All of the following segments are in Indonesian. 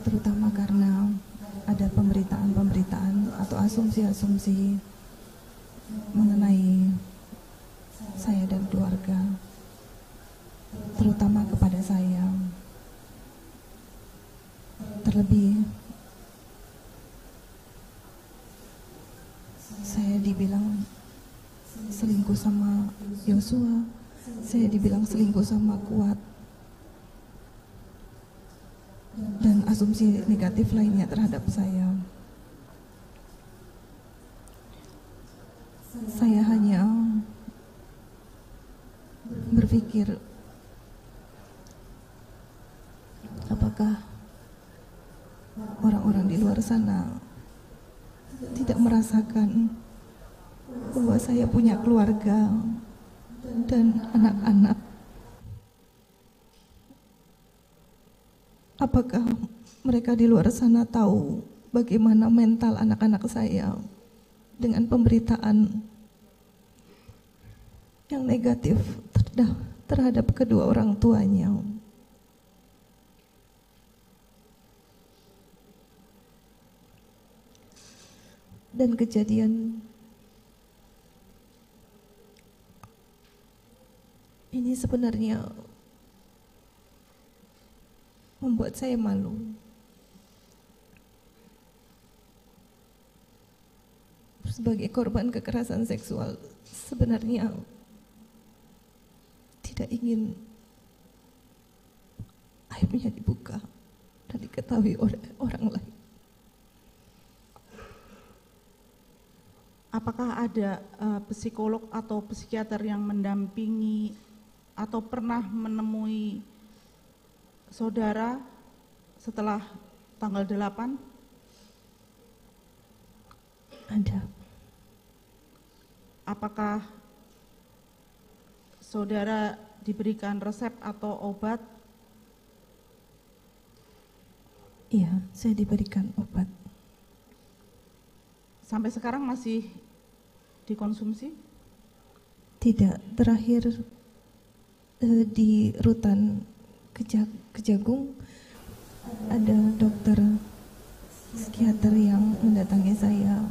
terutama karena ada pemberitaan-pemberitaan atau asumsi-asumsi mengenai saya dan keluarga, terutama kepada saya. Terlebih saya dibilang selingkuh sama Yosua, saya dibilang selingkuh sama Kuat, dan asumsi negatif lainnya terhadap saya. Saya hanya berpikir, apakah orang-orang di luar sana tidak merasakan bahwa saya punya keluarga dan anak-anak? Apakah mereka di luar sana tahu bagaimana mental anak-anak saya dengan pemberitaan yang negatif terhadap kedua orang tuanya? Dan kejadian ini sebenarnya membuat saya malu. Sebagai korban kekerasan seksual, sebenarnya tidak ingin aibnya dibuka dan diketahui oleh orang lain. Apakah ada psikolog atau psikiater yang mendampingi atau pernah menemui saudara setelah tanggal 8? Ada. Apakah saudara diberikan resep atau obat? Iya, saya diberikan obat. Sampai sekarang masih dikonsumsi? Tidak, terakhir di rutan Kejagung ada dokter psikiater yang mendatangi saya,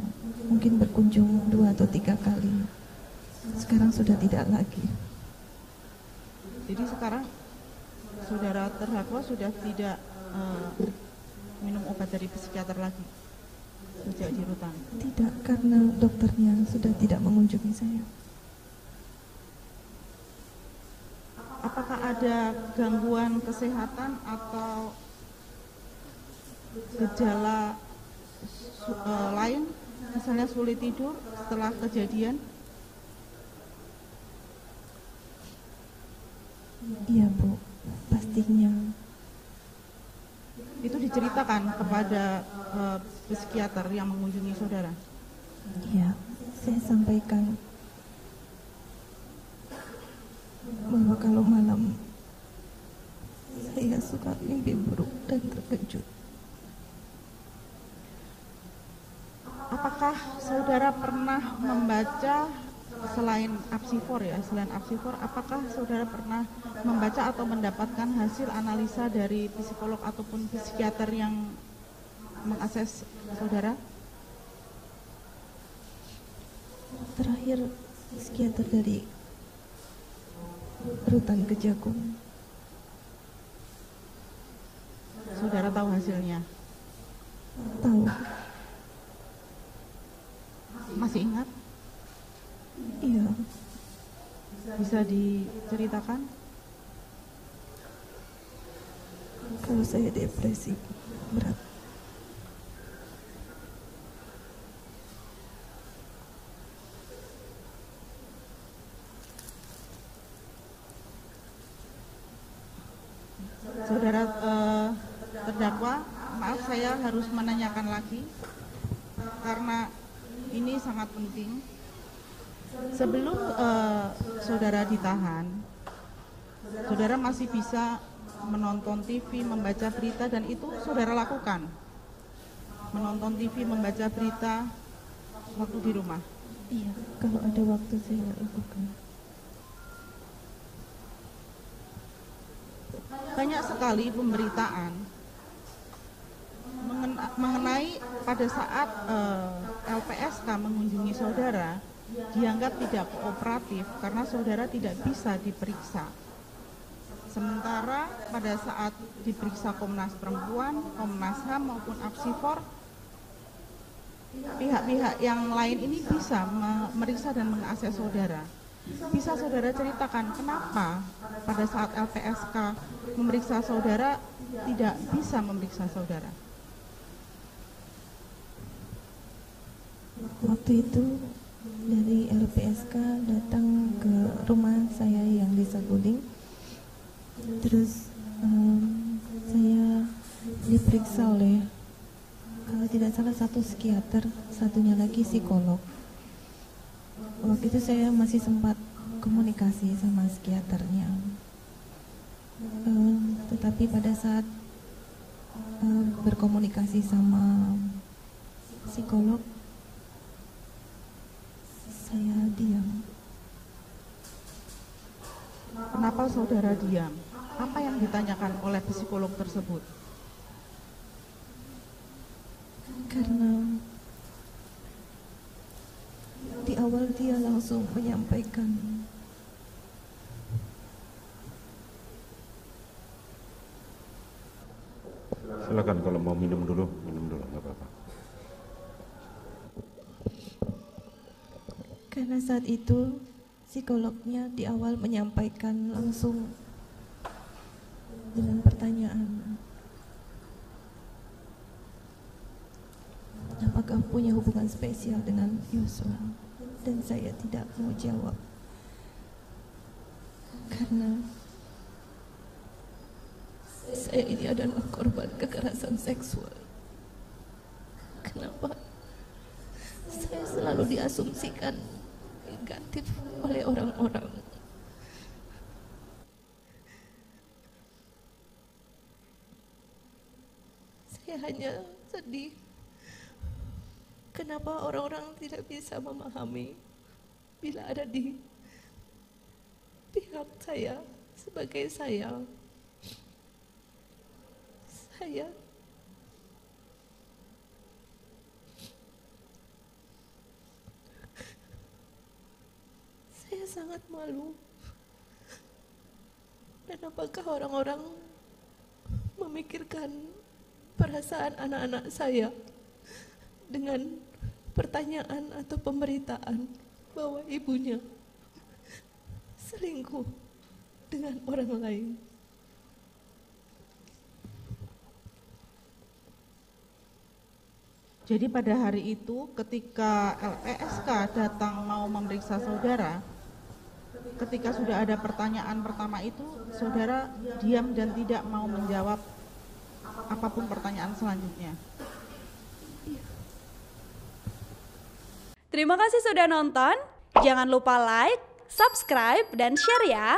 mungkin berkunjung 2 atau 3 kali. Sekarang sudah tidak lagi. Jadi sekarang saudara terdakwa sudah tidak minum obat dari psikiater lagi sejak di rutan? Tidak, karena dokternya sudah tidak mengunjungi saya. Apakah ada gangguan kesehatan atau gejala lain, misalnya sulit tidur setelah kejadian? Iya Bu, pastinya. Itu diceritakan kepada psikiater yang mengunjungi saudara? Iya, saya sampaikan bahwa kalau malam saya suka mimpi buruk dan terkejut. Apakah saudara pernah membaca selain Apsifor ya, apakah saudara pernah membaca atau mendapatkan hasil analisa dari psikolog ataupun psikiater yang mengakses saudara? Terakhir psikiater dari rutan Kejagung. Saudara tahu hasilnya? Tahu. Masih ingat? Iya. Bisa diceritakan? Kalau saya depresi berat. Saudara terdakwa, maaf saya harus menanyakan lagi karena ini sangat penting. Sebelum saudara ditahan, saudara masih bisa menonton TV, membaca berita, dan itu saudara lakukan? Menonton TV, membaca berita waktu di rumah? Iya, kalau ada waktu saya lakukan. Banyak sekali pemberitaan pada saat LPSK mengunjungi saudara, dianggap tidak kooperatif karena saudara tidak bisa diperiksa. Sementara pada saat diperiksa Komnas Perempuan, Komnas HAM maupun Apsifor, pihak-pihak yang lain ini bisa memeriksa dan mengakses saudara. Bisa saudara ceritakan kenapa pada saat LPSK memeriksa saudara tidak bisa memeriksa saudara? Waktu itu dari LPSK datang ke rumah saya yang di Saguling. Terus saya diperiksa oleh, kalau tidak salah, satu psikiater, satunya lagi psikolog. Waktu itu saya masih sempat komunikasi sama psikiaternya. Tetapi pada saat berkomunikasi sama psikolog, saya diam. Kenapa saudara diam? Apa yang ditanyakan oleh psikolog tersebut? Karena di awal dia langsung menyampaikan silakan, kalau mau minum dulu nggak apa-apa. karena saat itu psikolognya di awal menyampaikan langsung dengan pertanyaan, apakah punya hubungan spesial dengan Yosua? Dan saya tidak mau jawab karena saya ini adalah korban kekerasan seksual. Kenapa saya selalu diasumsikan negatif oleh orang-orang? Saya hanya sedih kenapa orang-orang tidak bisa memahami bila ada di pihak saya sebagai saya sangat malu. Dan apakah orang-orang memikirkan perasaan anak-anak saya dengan pertanyaan atau pemberitaan bahwa ibunya selingkuh dengan orang lain? Jadi pada hari itu ketika LPSK datang mau memeriksa saudara, ketika sudah ada pertanyaan pertama itu, saudara diam dan tidak mau menjawab apapun pertanyaan selanjutnya. Terima kasih sudah nonton. Jangan lupa like, subscribe, dan share ya.